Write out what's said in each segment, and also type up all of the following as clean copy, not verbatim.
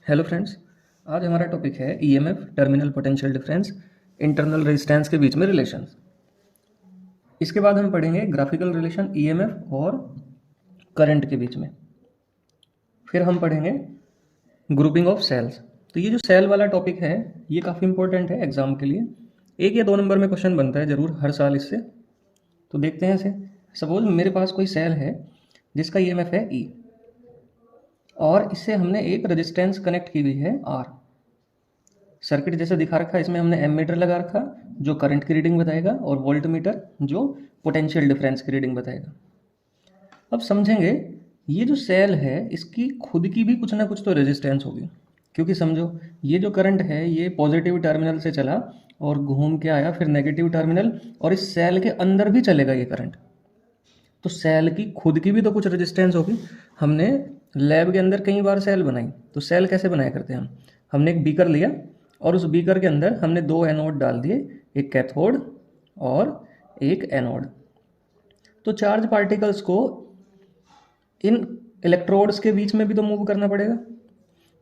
Hello friends. आज हमारा topic है EMF, terminal potential difference, internal resistance के बीच में रिलेशंस। इसके बाद हम पढ़ेंगे ग्राफिकल रिलेशन ईएमएफ और करंट के बीच में। फिर हम पढ़ेंगे ग्रुपिंग ऑफ सेल्स। तो ये जो सेल वाला टॉपिक है ये काफ़ी इंपॉर्टेंट है एग्जाम के लिए। 1 या 2 नंबर में क्वेश्चन बनता है ज़रूर हर साल इससे। तो देखते हैं इसे। सपोज मेरे पास कोई सेल है जिसका ईएमएफ है ई और इससे हमने एक रेजिस्टेंस कनेक्ट की हुई है आर। सर्किट जैसे दिखा रखा है, इसमें हमने एमीटर लगा रखा जो करंट की रीडिंग बताएगा और वोल्ट मीटर जो पोटेंशियल डिफरेंस की रीडिंग बताएगा। अब समझेंगे ये जो सेल है इसकी खुद की भी कुछ ना कुछ तो रेजिस्टेंस होगी, क्योंकि समझो ये जो करंट है ये पॉजिटिव टर्मिनल से चला और घूम के आया फिर नेगेटिव टर्मिनल और इस सेल के अंदर भी चलेगा ये करंट। तो सेल की खुद की भी तो कुछ रेजिस्टेंस होगी। हमने लैब के अंदर कई बार सेल बनाई। तो सेल कैसे बनाया करते हैं हमने एक बीकर लिया और उस बीकर के अंदर हमने 2 एनोड डाल दिए, एक कैथोड और एक एनोड। तो चार्ज पार्टिकल्स को इन इलेक्ट्रोड्स के बीच में भी तो मूव करना पड़ेगा।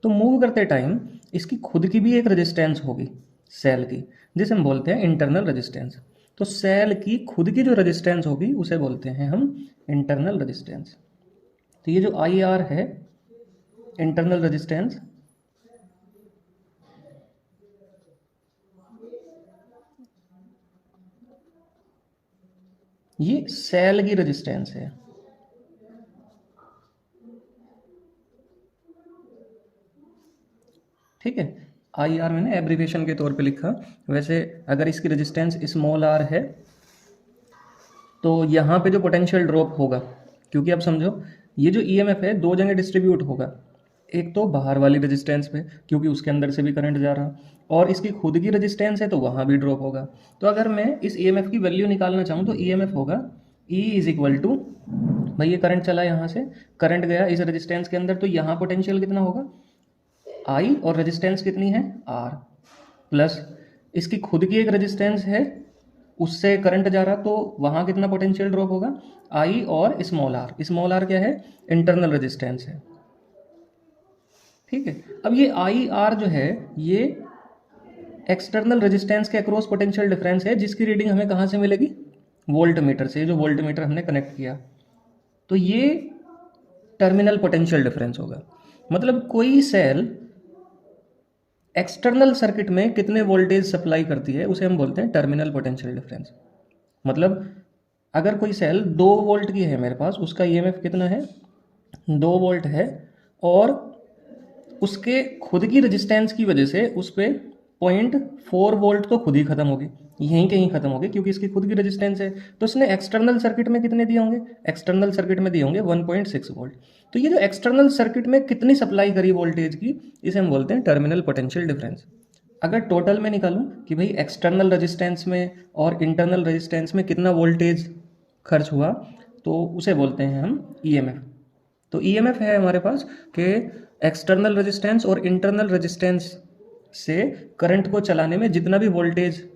तो मूव करते टाइम इसकी खुद की भी एक रेजिस्टेंस होगी सेल की, जिसे हम बोलते हैं इंटरनल रेजिस्टेंस। तो सेल की खुद की जो रेजिस्टेंस होगी उसे बोलते हैं हम इंटरनल रेजिस्टेंस। तो ये जो आई आर है इंटरनल रेजिस्टेंस, ये सेल की रेजिस्टेंस है। ठीक है, आई आर मैंने एब्रीविएशन के तौर पे लिखा। वैसे अगर इसकी रेजिस्टेंस स्मॉल आर है तो यहाँ पे जो पोटेंशियल ड्रॉप होगा, क्योंकि अब समझो ये जो ईएमएफ है 2 जगह डिस्ट्रीब्यूट होगा। एक तो बाहर वाली रेजिस्टेंस पे क्योंकि उसके अंदर से भी करंट जा रहा, और इसकी खुद की रेजिस्टेंस है तो वहाँ भी ड्रॉप होगा। तो अगर मैं इस ईएमएफ की वैल्यू निकालना चाहूँ तो ईएमएफ होगा ई इज इक्वल टू, भाई ये करंट चला यहाँ से, करंट गया इस रेजिस्टेंस के अंदर, तो यहाँ पोटेंशियल कितना होगा आई और रेजिस्टेंस कितनी है आर, प्लस इसकी खुद की एक रेजिस्टेंस है उससे करंट जा रहा तो वहाँ कितना पोटेंशियल ड्रॉप होगा आई और स्मॉल आर। स्मॉल आर क्या है, इंटरनल रेजिस्टेंस है। ठीक है, अब ये आई आर जो है ये एक्सटर्नल रेजिस्टेंस के अक्रॉस पोटेंशियल डिफरेंस है, जिसकी रीडिंग हमें कहाँ से मिलेगी, वोल्ट मीटर से, जो वोल्ट मीटर हमने कनेक्ट किया। तो ये टर्मिनल पोटेंशियल डिफरेंस होगा। मतलब कोई सेल एक्सटर्नल सर्किट में कितने वोल्टेज सप्लाई करती है उसे हम बोलते हैं टर्मिनल पोटेंशियल डिफरेंस। मतलब अगर कोई सेल 2 वोल्ट की है मेरे पास, उसका ईएमएफ कितना है 2 वोल्ट है, और उसके खुद की रेजिस्टेंस की वजह से उस पर 0.4 वोल्ट तो खुद ही खत्म होगी, यहीं कहीं खत्म होगी क्योंकि इसकी खुद की रेजिस्टेंस है। तो इसने एक्सटर्नल सर्किट में कितने दिए होंगे, एक्सटर्नल सर्किट में दिए होंगे 1.6 वोल्ट। तो ये जो एक्सटर्नल सर्किट में कितनी सप्लाई करी वोल्टेज की, इसे हम बोलते हैं टर्मिनल पोटेंशियल डिफरेंस। अगर टोटल में निकालूं कि भाई एक्सटर्नल रेजिस्टेंस में और इंटरनल रेजिस्टेंस में कितना वोल्टेज खर्च हुआ, तो उसे बोलते हैं हम ईएमएफ। तो ईएमएफ है हमारे पास कि एक्सटर्नल रेजिस्टेंस और इंटरनल रेजिस्टेंस से करंट को चलाने में जितना भी वोल्टेज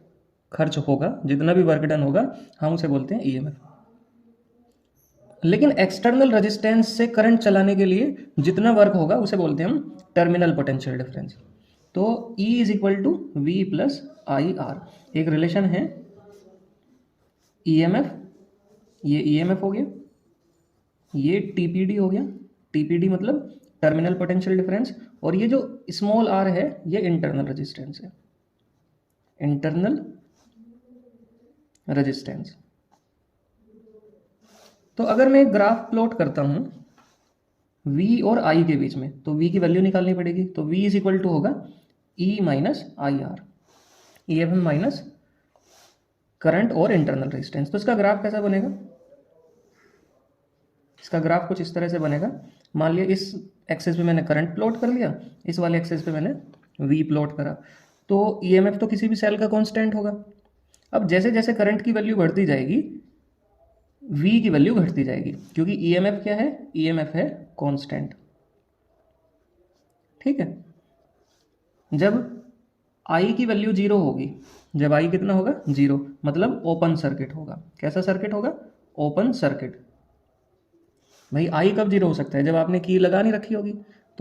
खर्च होगा, जितना भी वर्क डन होगा, हम उसे बोलते हैं ईएमएफ। लेकिन एक्सटर्नल रेजिस्टेंस से करंट चलाने के लिए जितना वर्क होगा उसे बोलते हैं हम टर्मिनल पोटेंशियल डिफरेंस। तो E is equal to V plus I R. एक रिलेशन है ईएमएफ, ये ईएमएफ हो गया, ये टीपीडी हो गया, टीपीडी मतलब टर्मिनल पोटेंशियल डिफरेंस, और ये जो स्मॉल आर है ये इंटरनल रेजिस्टेंस है, इंटरनल रेजिस्टेंस। तो अगर मैं ग्राफ प्लॉट करता हूं V और I के बीच में, तो V की वैल्यू निकालनी पड़ेगी। तो V इज इक्वल टू होगा E minus I R, E F M minus current और इंटरनल रेजिस्टेंस। तो इसका ग्राफ कैसा बनेगा, इसका ग्राफ कुछ इस तरह से बनेगा। मान लिया इस एक्सेस पे मैंने करंट प्लॉट कर लिया, इस वाले एक्सेस पे मैंने V प्लॉट करा। तो ईएमएफ तो किसी भी सेल का कांस्टेंट होगा। अब जैसे जैसे करंट की वैल्यू बढ़ती जाएगी V की वैल्यू घटती जाएगी, क्योंकि ईएमएफ क्या है, ईएमएफ है कांस्टेंट। ठीक है, जब I की वैल्यू 0 होगी, जब I कितना होगा 0, मतलब ओपन सर्किट होगा। कैसा सर्किट होगा, ओपन सर्किट। भाई I कब 0 हो सकता है, जब आपने की लगा नहीं रखी होगी।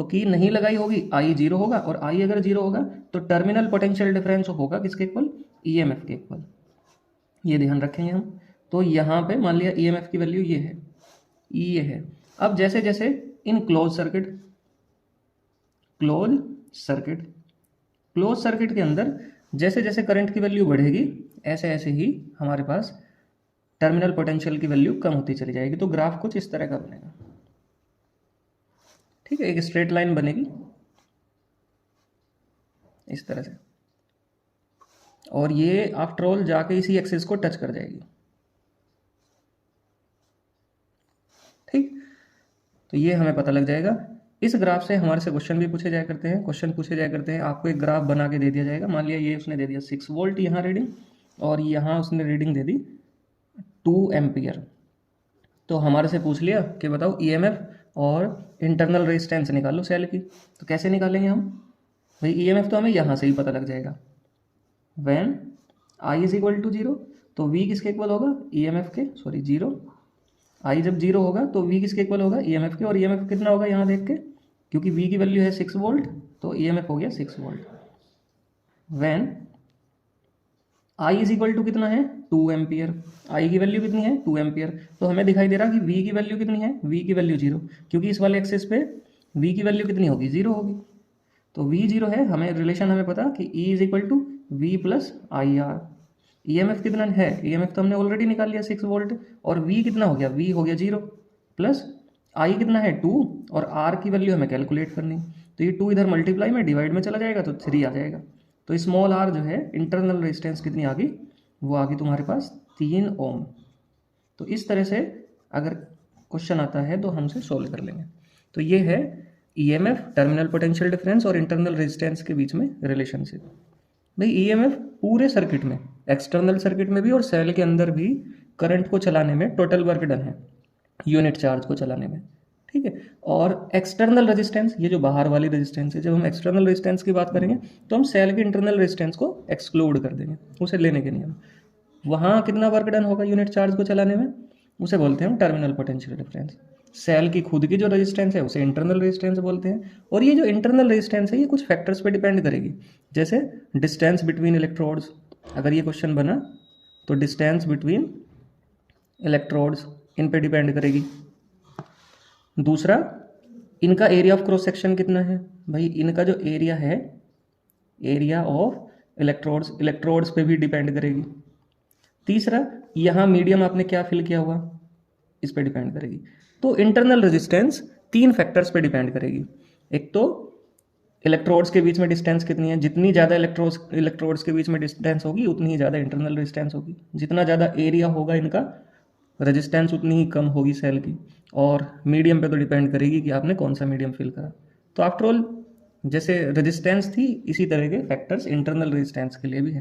तो की नहीं लगाई होगी, आई जीरो होगा, और आई अगर जीरो होगा तो टर्मिनल पोटेंशियल डिफरेंस होगा किसके इक्वल, ईएमएफ के इक्वल। ये ध्यान रखेंगे हम। तो यहाँ पे मान लिया ईएमएफ की वैल्यू ये है, ई ये है। अब जैसे जैसे इन क्लोज सर्किट के अंदर जैसे जैसे करंट की वैल्यू बढ़ेगी, ऐसे ऐसे ही हमारे पास टर्मिनल पोटेंशियल की वैल्यू कम होती चली जाएगी। तो ग्राफ कुछ इस तरह का बनेगा, ठीक है, एक स्ट्रेट लाइन बनेगी इस तरह से, और ये आफ्टर ऑल जाके इसी एक्सिस को टच कर जाएगी, ठीक। तो ये हमें पता लग जाएगा। इस ग्राफ से हमारे से क्वेश्चन भी पूछे जाया करते हैं, आपको एक ग्राफ बना के दे दिया जाएगा। मान लिया ये उसने दे दिया 6 वोल्ट यहाँ रीडिंग, और यहाँ उसने रीडिंग दे दी 2 एम्पियर। तो हमारे से पूछ लिया कि बताओ ईएमएफ और इंटरनल रेजिस्टेंस निकालो सेल की। तो कैसे निकालेंगे हम भाई, ईएमएफ तो हमें यहाँ से ही पता लग जाएगा, when I is equal to zero, तो वी किसके इक्वल होगा, ईएमएफ के, सॉरी जीरो। आई जब जीरो होगा तो वी किसके इक्वल होगा, ईएमएफ के, और ईएमएफ कितना होगा यहाँ देख के, क्योंकि वी की वैल्यू है 6 वोल्ट, तो ईएमएफ हो गया 6 volt. When I is equal to कितना है, 2 एम्पियर, आई की वैल्यू कितनी है 2 एम्पियर। तो हमें दिखाई दे रहा कि वी की वैल्यू कितनी है, वी की वैल्यू जीरो, क्योंकि इस वाले एक्सिस पे वी की वैल्यू कितनी होगी, जीरो होगी। तो वी जीरो है, हमें रिलेशन हमें पता कि E is equal to V plus I R. EMF कितना है, ईएमएफ तो हमने ऑलरेडी निकाल लिया 6 वोल्ट, और वी कितना हो गया, वी हो गया जीरो, प्लस आई कितना है 2, और आर की वैल्यू हमें कैलकुलेट करनी। तो ये 2 इधर मल्टीप्लाई में डिवाइड में चला जाएगा तो 3 आ जाएगा। तो स्मॉल आर जो है इंटरनल रेजिस्टेंस कितनी आ गई, वो आ गई तुम्हारे पास 3 ओम। तो इस तरह से अगर क्वेश्चन आता है तो हमसे सोल्व कर लेंगे। तो ये है ईएमएफ, टर्मिनल पोटेंशियल डिफरेंस और इंटरनल रेजिस्टेंस के बीच में रिलेशनशिप। भाई ईएमएफ पूरे सर्किट में, एक्सटर्नल सर्किट में भी और सेल के अंदर भी करंट को चलाने में टोटल वर्क डन है, यूनिट चार्ज को चलाने में, ठीक है। और एक्सटर्नल रेजिस्टेंस, ये जो बाहर वाली रेजिस्टेंस है, जब हम एक्सटर्नल रेजिस्टेंस की बात करेंगे तो हम सेल के इंटरनल रेजिस्टेंस को एक्सक्लूड कर देंगे, उसे लेने के नहीं हम। वहाँ कितना वर्क डन होगा यूनिट चार्ज को चलाने में, उसे बोलते हैं हम टर्मिनल पोटेंशियल डिफरेंस। सेल की खुद की जो रेजिस्टेंस है उसे इंटरनल रेजिस्टेंस बोलते हैं। और ये जो इंटरनल रेजिस्टेंस है ये कुछ फैक्टर्स पे डिपेंड करेगी, जैसे डिस्टेंस बिटवीन इलेक्ट्रोड्स। अगर ये क्वेश्चन बना तो डिस्टेंस बिटवीन इलेक्ट्रोड्स इन पे डिपेंड करेगी। दूसरा, इनका एरिया ऑफ क्रॉस सेक्शन कितना है, भाई इनका जो एरिया है, एरिया ऑफ इलेक्ट्रोड्स पे भी डिपेंड करेगी। तीसरा, यहाँ मीडियम आपने क्या फिल किया हुआ, इस पे डिपेंड करेगी। तो इंटरनल रेजिस्टेंस 3 फैक्टर्स पे डिपेंड करेगी। एक तो इलेक्ट्रोड्स के बीच में डिस्टेंस कितनी है, जितनी ज़्यादा इलेक्ट्रोड्स के बीच में डिस्टेंस होगी उतनी ही ज़्यादा इंटरनल रेजिस्टेंस होगी। जितना ज़्यादा एरिया होगा इनका, रेजिस्टेंस उतनी ही कम होगी सेल की। और मीडियम पे तो डिपेंड करेगी कि आपने कौन सा मीडियम फिल करा। तो आफ्टर ऑल जैसे रेजिस्टेंस थी, इसी तरह के फैक्टर्स इंटरनल रेजिस्टेंस के लिए भी है।